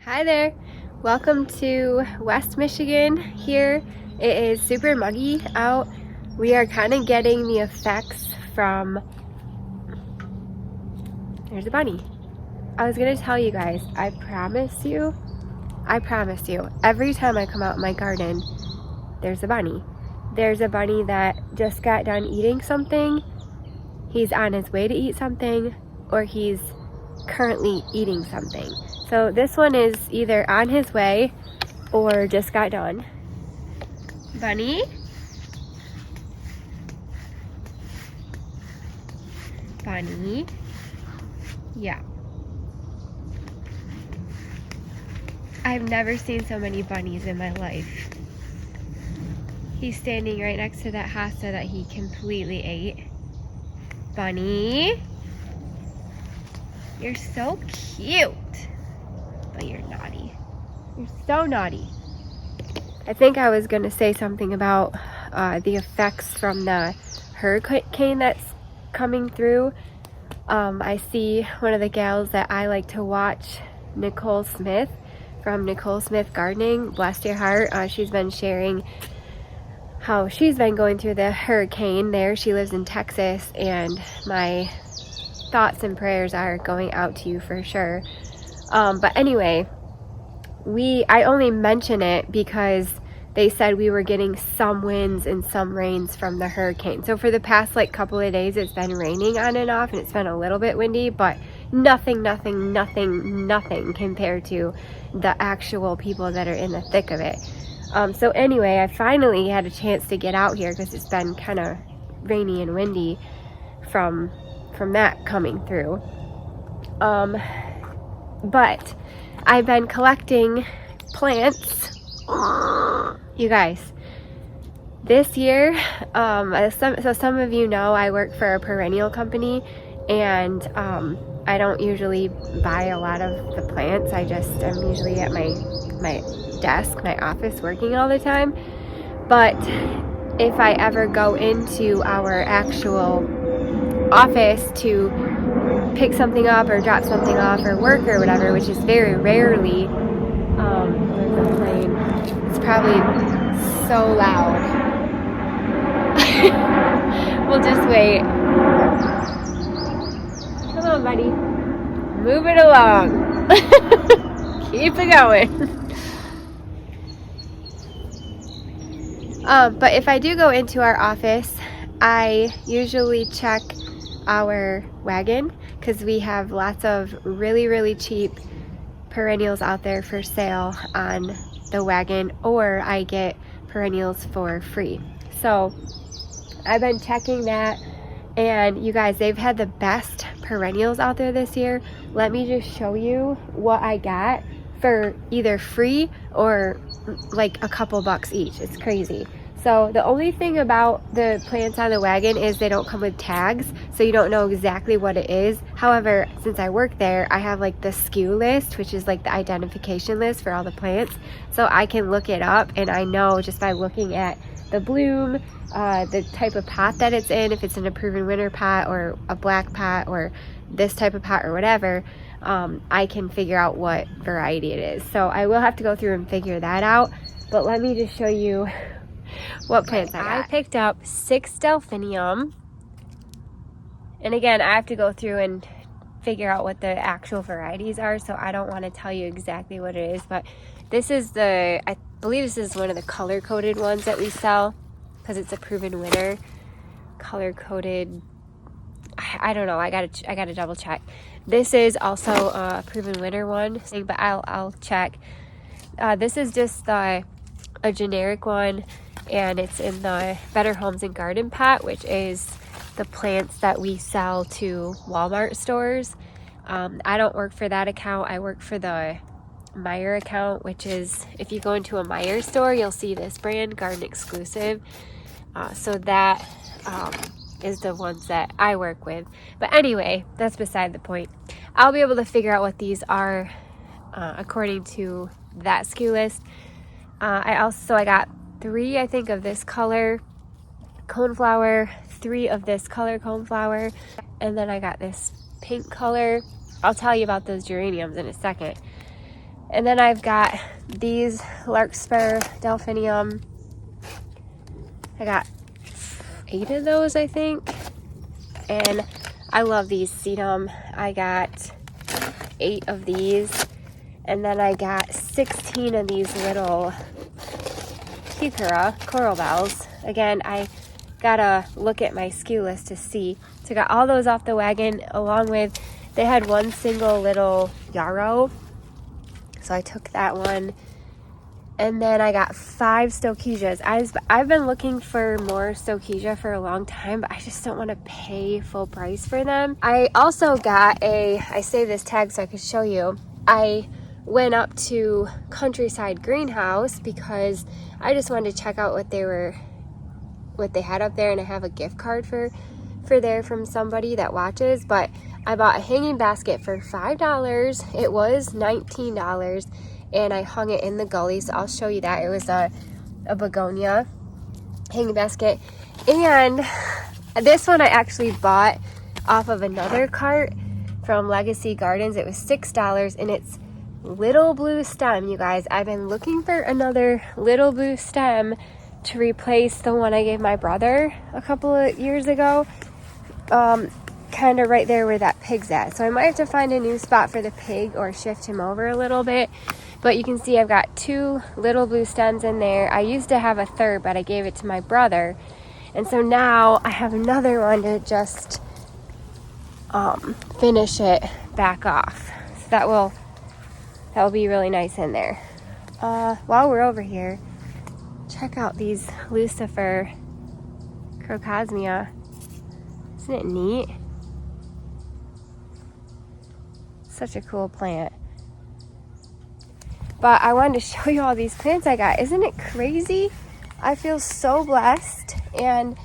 Hi there, welcome to West Michigan here. It is super muggy out. We are kind of getting the effects from, there's a bunny. I was gonna tell you guys, I promise you, every time I come out in my garden, there's a bunny. There's a bunny that just got done eating something, he's on his way to eat something, or he's currently eating something. So this one is either on his way or just got done. Bunny? Bunny? Yeah. I've never seen so many bunnies in my life. He's standing right next to that hosta that he completely ate. Bunny? You're so cute. But you're naughty. You're so naughty. I think I was gonna say something about the effects from the hurricane that's coming through. I see one of the gals that I like to watch, Nicole Smith from Nicole Smith Gardening, bless your heart. She's been sharing how she's been going through the hurricane there. She lives in Texas, and my thoughts and prayers are going out to you for sure. But anyway, I only mention it because they said we were getting some winds and some rains from the hurricane. So for the past couple of days, it's been raining on and off, and it's been a little bit windy, but nothing compared to the actual people that are in the thick of it. So anyway, I finally had a chance to get out here because it's been kind of rainy and windy from that coming through. But I've been collecting plants. You guys, this year, so some of you know I work for a perennial company, and I don't usually buy a lot of the plants. I'm usually at my desk, my office, working all the time. But if I ever go into our actual office to pick something up or drop something off or work or whatever, which is very rarely, there's a plane. It's probably so loud. We'll just wait. Come on, buddy. Move it along. Keep it going. But if I do go into our office, I usually check our Wagon because we have lots of really cheap perennials out there for sale on the Wagon, or I get perennials for free. So I've been checking that, and you guys, they've had the best perennials out there this year. Let me just show you what I got for either free or a couple bucks each. It's crazy. So the only thing about the plants on the Wagon is they don't come with tags, so you don't know exactly what it is. However, since I work there, I have the SKU list, which is the identification list for all the plants. So I can look it up, and I know just by looking at the bloom, the type of pot that it's in, if it's in a proven winter pot or a black pot or this type of pot or whatever, I can figure out what variety it is. So I will have to go through and figure that out, but let me just show you what plants I got. I picked up 6 Delphinium, and again, I have to go through and figure out what the actual varieties are, so I don't want to tell you exactly what it is, but this is I believe this is one of the color-coded ones that we sell because it's a proven winner. Color-coded, I don't know, I gotta double check. This is also a proven winner one, but I'll check. This is just a generic one, and it's in the Better Homes and Garden pot, which is the plants that we sell to Walmart stores. I don't work for that account. I work for the Meyer account, which is, if you go into a Meyer store, you'll see this brand, Garden Exclusive. So that is the ones that I work with. But anyway, that's beside the point. I'll be able to figure out what these are according to that SKU list. I got 3, I think, of this color coneflower, 3 of this color coneflower, and then I got this pink color. I'll tell you about those geraniums in a second. And then I've got these larkspur delphinium. I got 8 of those, I think. And I love these sedum. I got 8 of these. And then I got 16 of these little Heuchera coral bells. Again, I gotta look at my SKU list to see. So I got all those off the wagon, along with, they had one single little yarrow. So I took that one. And then I got 5 stokesias. I've been looking for more stokesia for a long time, but I just don't want to pay full price for them. I also got I saved this tag so I could show you. I went up to Countryside Greenhouse because I just wanted to check out what they had up there, and I have a gift card for there from somebody that watches. But I bought a hanging basket for $5. It was $19. And I hung it in the gully, so I'll show you that. It was a begonia hanging basket. And this one I actually bought off of another cart from Legacy Gardens. It was $6, and it's little blue stem, you guys. I've been looking for another little blue stem to replace the one I gave my brother a couple of years ago. Kind of right there where that pig's at. So I might have to find a new spot for the pig or shift him over a little bit. But you can see I've got 2 little blue stems in there. I used to have a third, but I gave it to my brother. And so now I have another one to just finish it back off. So that will be really nice in there. While we're over here, check out these Lucifer crocosmia. Isn't it neat? Such a cool plant. But I wanted to show you all these plants I got. Isn't it crazy? I feel so blessed. And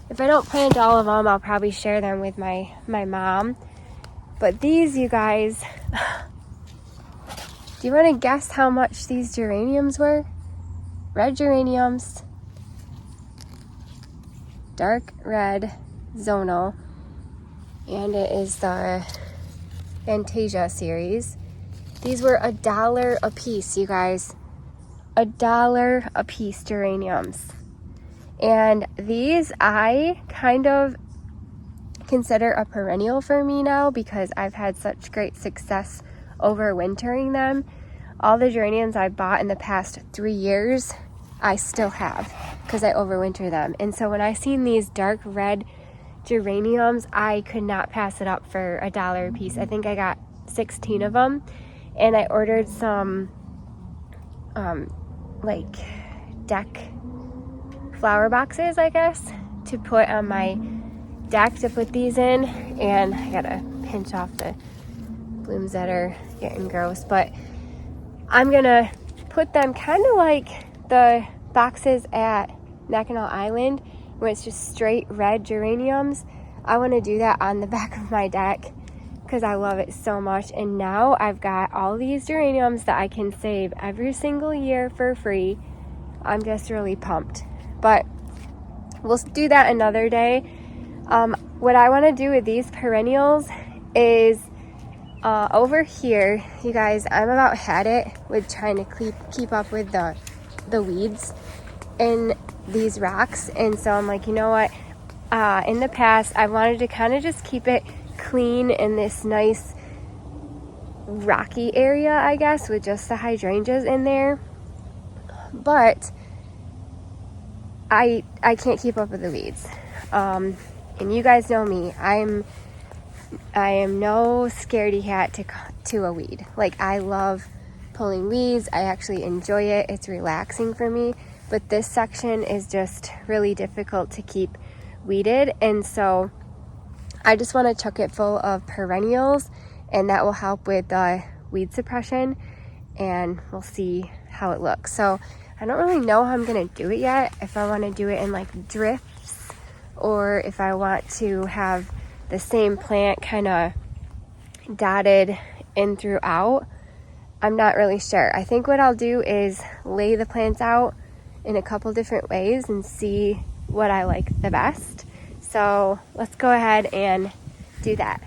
if I don't plant all of them, I'll probably share them with my mom. But these, you guys, do you want to guess how much these geraniums were? Red geraniums. Dark red zonal. And it is the Fantasia series. These were $1 a piece, you guys. $1 a piece geraniums. And these I kind of consider a perennial for me now because I've had such great success overwintering them. All the geraniums I bought in the past 3 years, I still have because I overwinter them. And so when I seen these dark red geraniums, I could not pass it up for $1 a piece. I think I got 16 of them. And I ordered some like deck flower boxes, I guess, to put on my deck to put these in. And I gotta pinch off the blooms that are getting gross, but I'm gonna put them kind of like the boxes at Mackinac Island where it's just straight red geraniums. I want to do that on the back of my deck because I love it so much. And now I've got all these geraniums that I can save every single year for free. I'm just really pumped. But we'll do that another day. What I want to do with these perennials is over here, you guys, I'm about had it with trying to keep up with the weeds in these rocks. And so I'm like, you know what? In the past, I wanted to kind of just keep it clean in this nice rocky area, I guess, with just the hydrangeas in there. But I can't keep up with the weeds. And you guys know me. I am no scaredy cat to a weed. Like, I love pulling weeds. I actually enjoy it. It's relaxing for me. But this section is just really difficult to keep weeded. And so I just want to chuck it full of perennials, and that will help with the weed suppression, and we'll see how it looks. So I don't really know how I'm going to do it yet, if I want to do it in like drifts or if I want to have the same plant kind of dotted in throughout. I'm not really sure. I think what I'll do is lay the plants out in a couple different ways and see what I like the best. So let's go ahead and do that.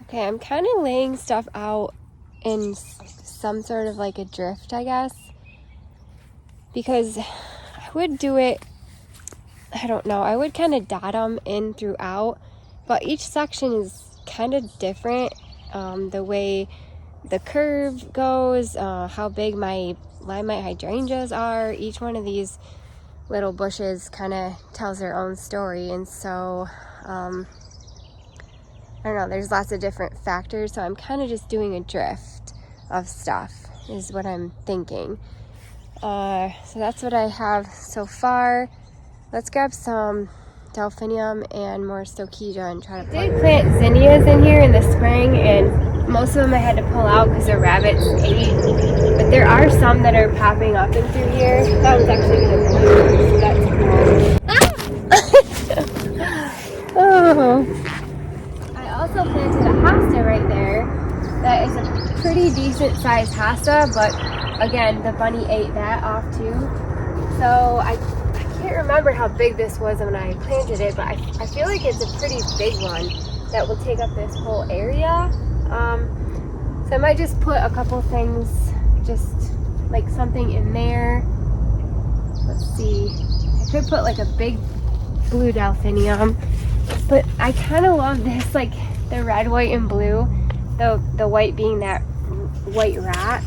Okay, I'm kind of laying stuff out in some sort of like a drift, I guess, because I would do it, I don't know, I would kind of dot them in throughout, but each section is kind of different. The way the curve goes, how big my limelight hydrangeas are, each one of these little bushes kind of tells their own story, and so I don't know, there's lots of different factors, so I'm kind of just doing a drift of stuff is what I'm thinking. So that's what I have so far. Let's grab some Delphinium and more Stokesia and try to plant. I did plant zinnias in here in the spring, and most of them I had to pull out because the rabbits ate, but there are some that are popping up in through here. That was actually going to bloom, so that's cool. Oh. I also planted a hosta right there. That is a pretty decent sized hosta, but again, the bunny ate that off too. So I can't remember how big this was when I planted it, but I feel like it's a pretty big one that will take up this whole area. So I might just put a couple things, just like something in there. Let's see. I could put like a big blue delphinium. But I kind of love this, like the red, white, and blue, the white being that white rock.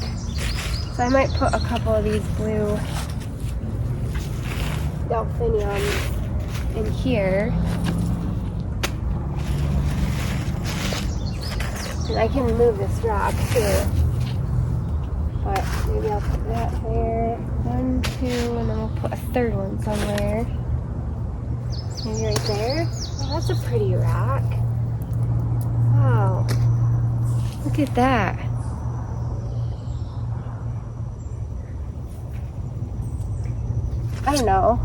So I might put a couple of these blue delphiniums in here. And I can move this rock too. But maybe I'll put that there. 1, 2, and then we'll put a third one somewhere. Maybe right there. Oh, that's a pretty rock. Wow. Look at that. I don't know.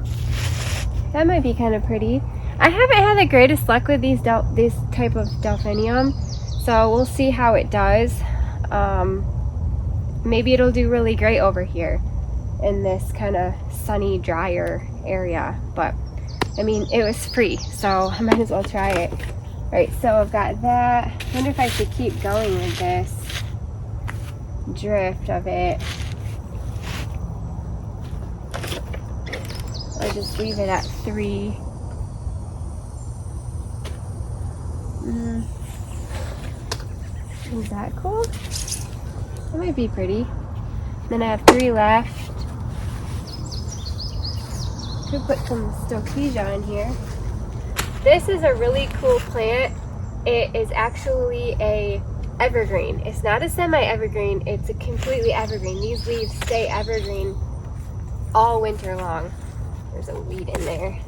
That might be kind of pretty. I haven't had the greatest luck with this type of delphinium, so we'll see how it does. Maybe it'll do really great over here in this kind of sunny, drier area, but I mean, it was free, so I might as well try it. All right, so I've got that. I wonder if I should keep going with this drift of it. Or just leave it at 3. Is that cool? That might be pretty. Then I have 3 left. Could put some Stokesia in here. This is a really cool plant. It is actually a evergreen. It's not a semi-evergreen, it's a completely evergreen. These leaves stay evergreen all winter long. There's a weed in there.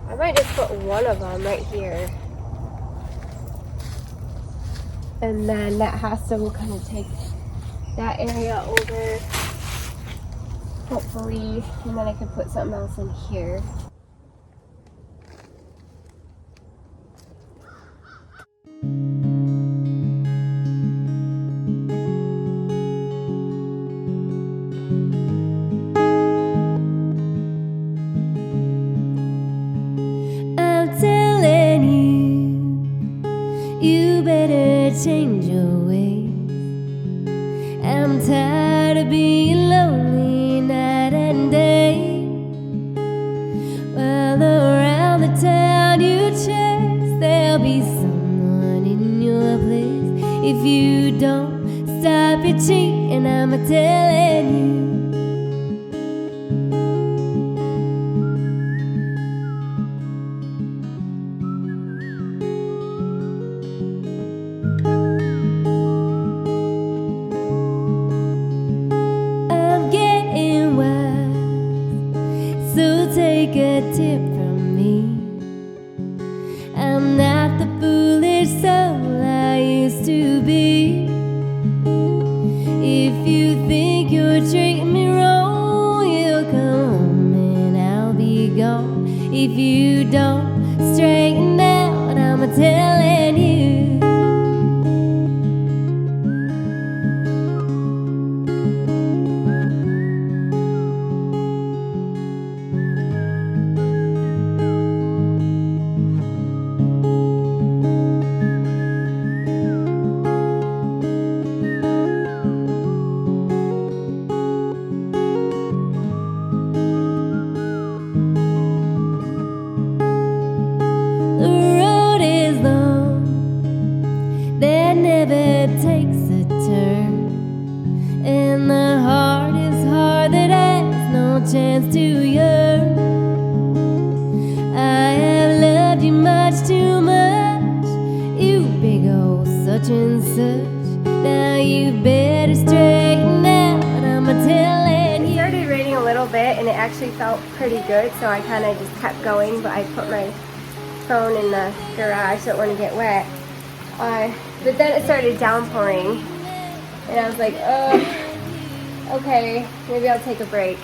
I might just put one of them right here. And then that hosta will kind of take that area over, hopefully, and then I can put something else in here. I'm telling you, you better change your ways. I'm tired of being lonely night and day. While around the town you chase, there'll be someone in your place. If you don't stop your cheating, I'm telling you. Take a tip from me. I'm not the foolish soul I used to be. If you think you're treating me wrong, you'll come home and I'll be gone. If you don't straighten out, I'm telling you. chance to yearn. I have loved you much too much, you big old such and such. Now you better straighten out, I'm a telling you. It started raining a little bit and it actually felt pretty good, so I kind of just kept going, but I put my phone in the garage so it wouldn't get wet. But then it started downpouring and I was like, oh, okay, maybe I'll take a break.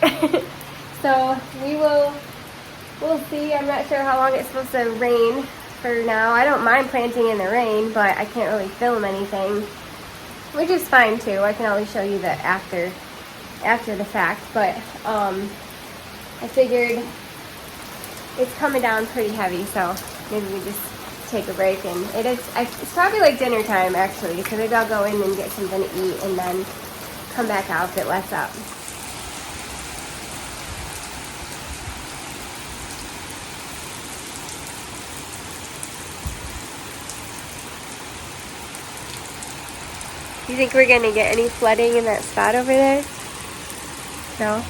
So we'll see. I'm not sure how long it's supposed to rain for now. I don't mind planting in the rain, but I can't really film anything, which is fine too. I can always show you that after the fact, but I figured it's coming down pretty heavy, so maybe we just take a break. And it's probably like dinner time actually, so maybe I'll go in and get something to eat and then come back out if it lets up. You think we're gonna get any flooding in that spot over there? No?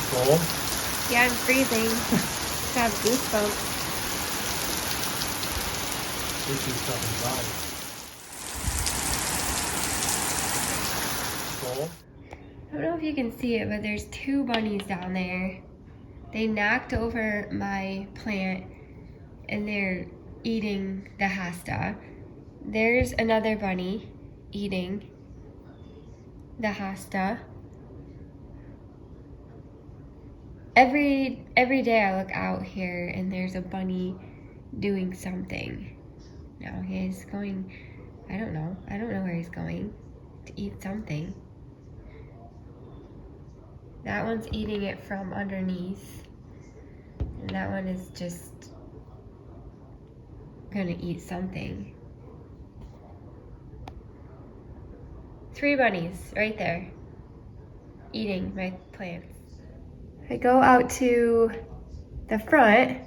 Cold? Yeah, I'm freezing. I have goosebumps. This is stuff inside. Cold? I don't know if you can see it, but there's two bunnies down there. They knocked over my plant and they're eating the hosta. There's another bunny eating the hosta. Every day I look out here and there's a bunny doing something. Now he's going, I don't know where he's going, to eat something. That one's eating it from underneath, and that one is just gonna eat something. 3 bunnies right there, eating my plants. I go out to the front,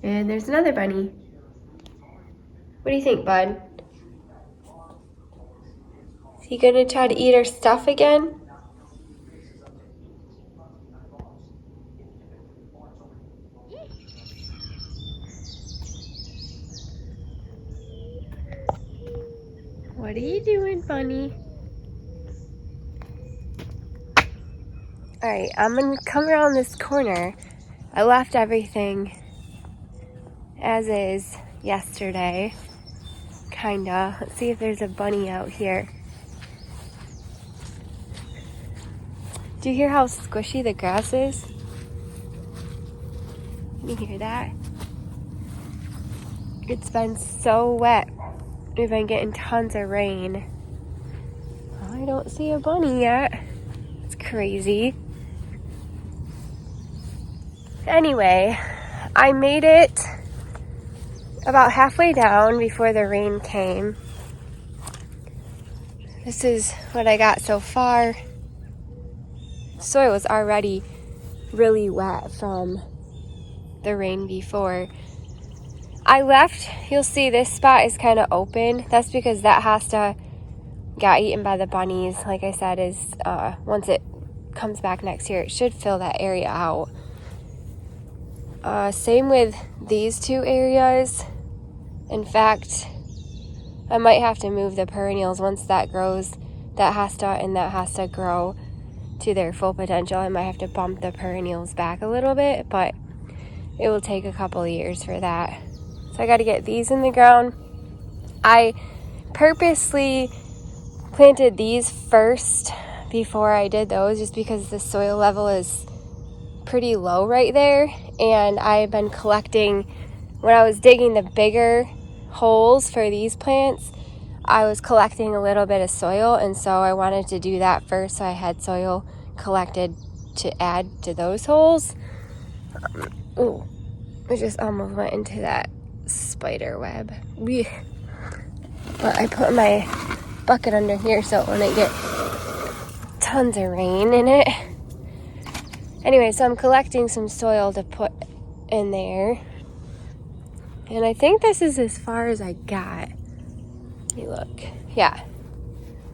and there's another bunny. What do you think, bud? Is he gonna try to eat our stuff again? What are you doing, bunny? Alright, I'm gonna come around this corner. I left everything as is yesterday. Kinda. Let's see if there's a bunny out here. Do you hear how squishy the grass is? Can you hear that? It's been so wet. We've been getting tons of rain. I don't see a bunny yet. It's crazy. Anyway, I made it about halfway down before the rain came. This is what I got so far. Soil was already really wet from the rain before. I left, you'll see this spot is kind of open. That's because that hosta got eaten by the bunnies. Like I said, is once it comes back next year, it should fill that area out. Same with these 2 areas. In fact, I might have to move the perennials once that grows. That hosta and that hosta grow to their full potential. I might have to bump the perennials back a little bit, but it will take a couple of years for that. So I got to get these in the ground. I purposely planted these first before I did those just because the soil level is pretty low right there, and I've been collecting. When I was digging the bigger holes for these plants, I was collecting a little bit of soil, and so I wanted to do that first so I had soil collected to add to those holes. Ooh, I just almost went into that spider web. But I put my bucket under here so it wouldn't get tons of rain in it. Anyway, so I'm collecting some soil to put in there. And I think this is as far as I got. Let me look. Yeah.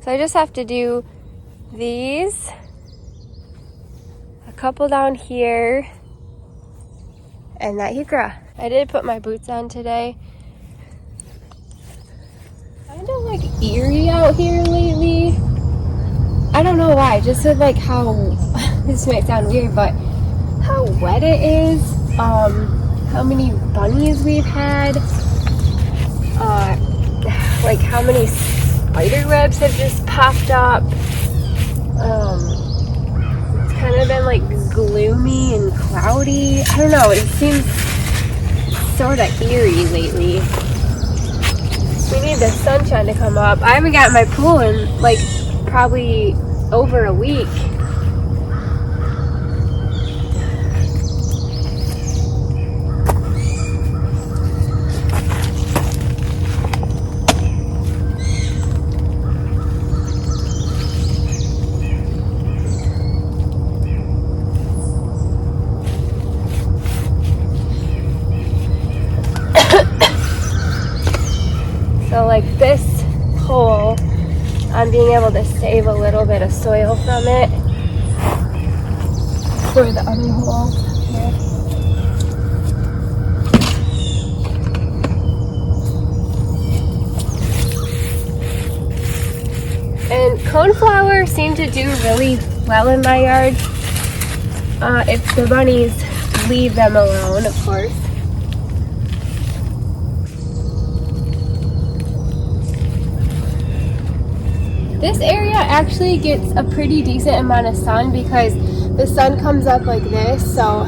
So I just have to do these. A couple down here. And that heuchera. I did put my boots on today. Kind of like eerie out here lately. I don't know why, just with like how, this might sound weird, but how wet it is, how many bunnies we've had, like how many spider webs have just popped up. It's kind of been like gloomy and cloudy. I don't know, it seems sort of eerie lately. We need the sunshine to come up. I haven't got my pool in like probably over a week. So like this hole, I'm being able to save a little bit of soil from it for the other hole here. And coneflower seem to do really well in my yard. If the bunnies leave them alone, of course. This area actually gets a pretty decent amount of sun because the sun comes up like this, so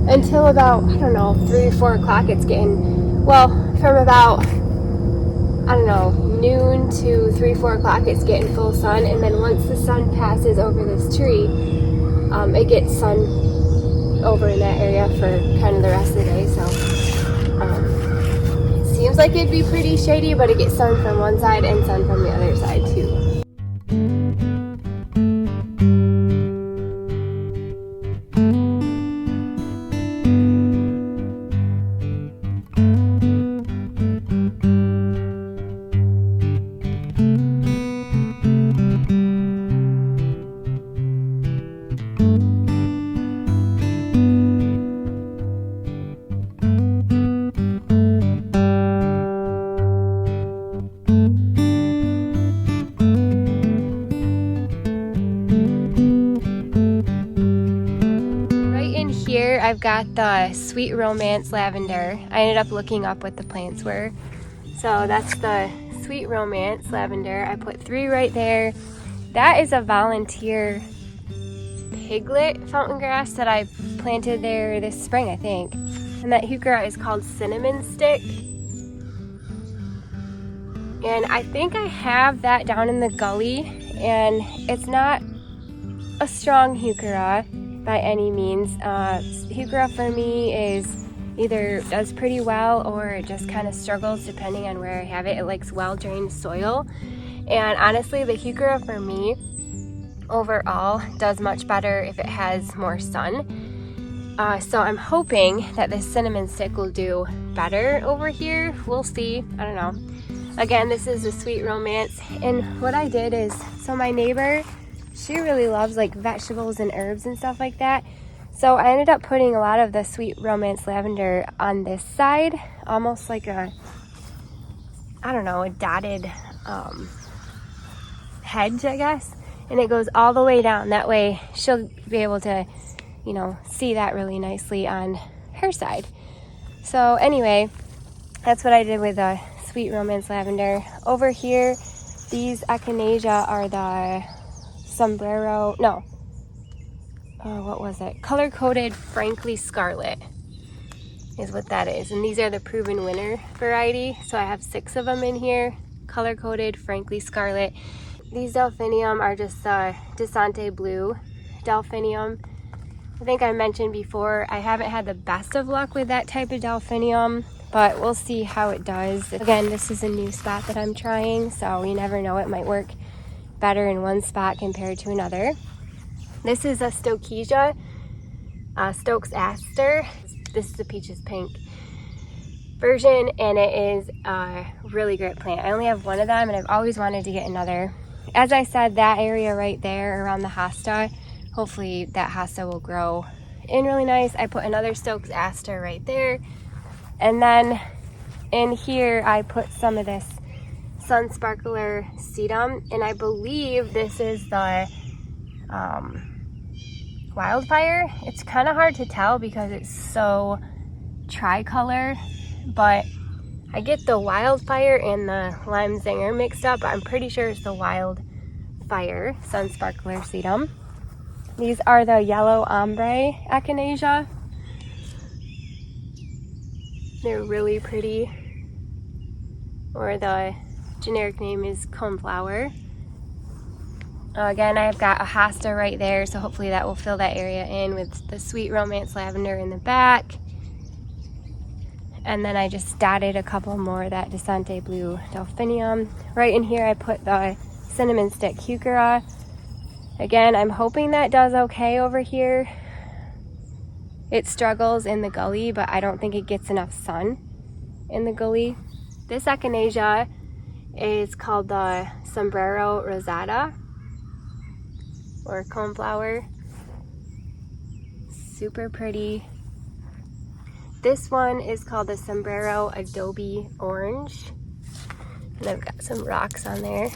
until about, I don't know, 3 or 4 o'clock it's getting, well, from about, I don't know, noon to 3, 4 o'clock it's getting full sun, and then once the sun passes over this tree, it gets sun over in that area for kind of the rest of the day, so seems like it'd be pretty shady, but it gets sun from one side and sun from the other side too. I've got the Sweet Romance Lavender. I ended up looking up what the plants were. So that's the Sweet Romance Lavender. I put 3 right there. That is a volunteer piglet fountain grass that I planted there this spring, I think. And that heuchera is called Cinnamon Stick. And I think I have that down in the gully, and it's not a strong heuchera by any means. Heuchera for me is either does pretty well or it just kind of struggles depending on where I have it. It likes well-drained soil. And honestly, the heuchera for me overall does much better if it has more sun. So I'm hoping that this cinnamon stick will do better over here. We'll see. I don't know. Again, this is a Sweet Romance. And what I did is, so my neighbor, she really loves like vegetables and herbs and stuff like that. So I ended up putting a lot of the Sweet Romance Lavender on this side, almost like a, I don't know, a dotted hedge, I guess. And it goes all the way down. That way she'll be able to, you know, see that really nicely on her side. So anyway, that's what I did with the Sweet Romance Lavender. Over here, these Echinacea are the sombrero, no, what was it? Color-coded Frankly Scarlet is what that is. And these are the Proven Winner variety. So I have 6 of them in here. Color-coded Frankly Scarlet. These Delphinium are just Desante Blue Delphinium. I think I mentioned before, I haven't had the best of luck with that type of Delphinium, but we'll see how it does. Again, this is a new spot that I'm trying, so you never know, it might work better in one spot compared to another. This is a Stokesia, Stokes Aster. This is the peaches pink version, and it is a really great plant. I only have one of them, and I've always wanted to get another. As I said, that area right there around the hosta, hopefully that hosta will grow in really nice. I put another Stokes Aster right there, and then in here I put some of this Sun Sparkler Sedum, and I believe this is the Wildfire. It's kind of hard to tell because it's so tricolor, but I get the Wildfire and the Lime Zinger mixed up. I'm pretty sure it's the Wildfire Sun Sparkler Sedum. These are the yellow ombre Echinacea. They're really pretty. Or the generic name is Coneflower. Again, I've got a hosta right there, so hopefully that will fill that area in with the Sweet Romance Lavender in the back. And then I just dotted a couple more of that Descente Blue Delphinium. Right in here I put the Cinnamon Stick Heuchera. Again, I'm hoping that does okay over here. It struggles in the gully, but I don't think it gets enough sun in the gully. This Echinacea is called the Sombrero Rosada, or Coneflower. Super pretty. This one is called the Sombrero Adobe Orange. And I've got some rocks on there.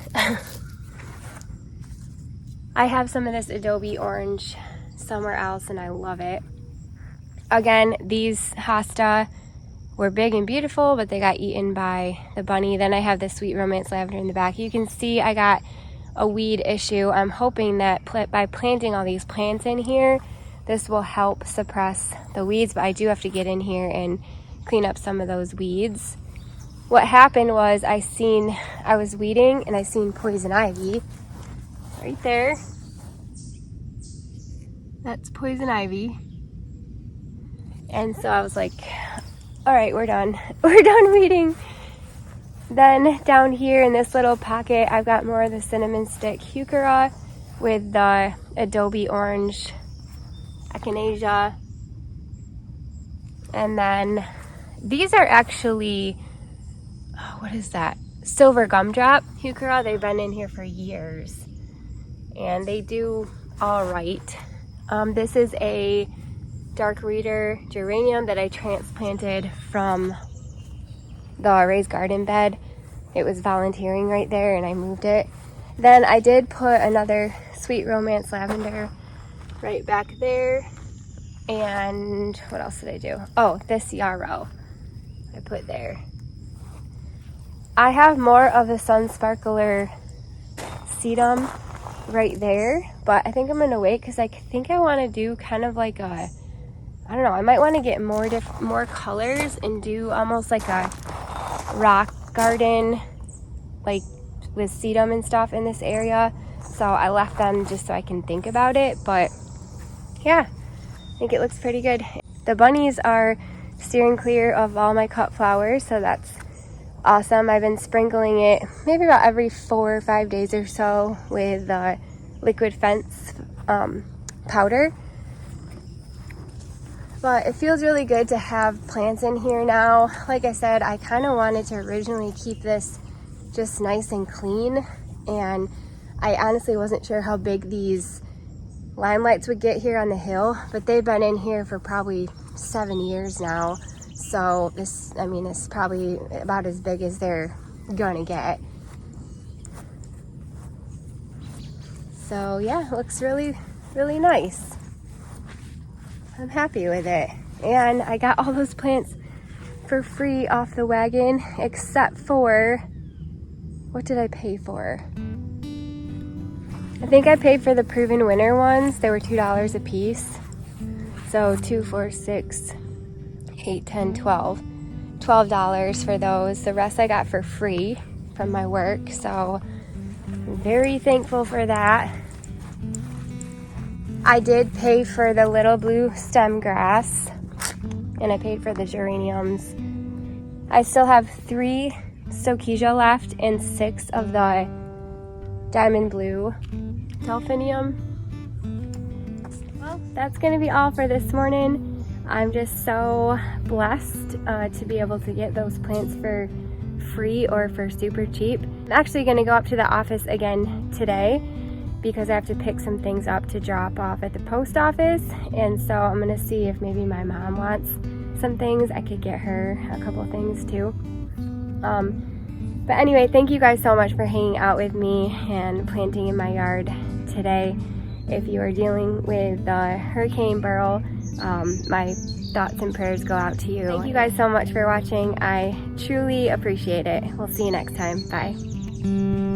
I have some of this Adobe Orange somewhere else and I love it. Again, these hosta were big and beautiful, but they got eaten by the bunny. Then I have the Sweet Romance Lavender in the back. You can see I got a weed issue. I'm hoping that by planting all these plants in here, this will help suppress the weeds, but I do have to get in here and clean up some of those weeds. What happened was I was weeding and I seen poison ivy right there. That's poison ivy. And so I was like, all right, we're done. We're done weeding. Then down here in this little pocket, I've got more of the Cinnamon Stick Heuchera with the Adobe Orange Echinacea. And then these are actually, what is that? Silver Gumdrop Heuchera. They've been in here for years. And they do all right. This is a Dark Reader geranium that I transplanted from the raised garden bed. It was volunteering right there and I moved it. Then I did put another Sweet Romance Lavender right back there. And what else did I do? Oh, this yarrow I put there. I have more of the Sun Sparkler Sedum right there, but I think I'm gonna wait because I think I want to do kind of like a, I don't know, I might want to get more colors and do almost like a rock garden, like with sedum and stuff in this area. So I left them just so I can think about it, but yeah, I think it looks pretty good. The bunnies are steering clear of all my cut flowers, so that's awesome. I've been sprinkling it maybe about every 4 or 5 days or so with liquid fence powder. But it feels really good to have plants in here now. Like I said, I kind of wanted to originally keep this just nice and clean, and I honestly wasn't sure how big these limelights would get here on the hill, but they've been in here for probably 7 years now. So this, I mean, it's probably about as big as they're gonna get. So yeah, it looks really, really nice. I'm happy with it. And I got all those plants for free off the wagon, except for, what did I pay for? I think I paid for the Proven Winner ones. They were $2 a piece. So 2, 4, 6, 8, 10, 12. $12 for those. The rest I got for free from my work. So I'm very thankful for that. I did pay for the little blue stem grass, and I paid for the geraniums. I still have 3 Stokesia left and 6 of the diamond blue Delphinium. Well, that's going to be all for this morning. I'm just so blessed to be able to get those plants for free or for super cheap. I'm actually going to go up to the office again today because I have to pick some things up to drop off at the post office, and so I'm going to see if maybe my mom wants some things. I could get her a couple things too. But anyway, thank you guys so much for hanging out with me and planting in my yard today. If you are dealing with the Hurricane Beryl, my thoughts and prayers go out to you. Thank you guys so much for watching. I truly appreciate it. We'll see you next time. Bye.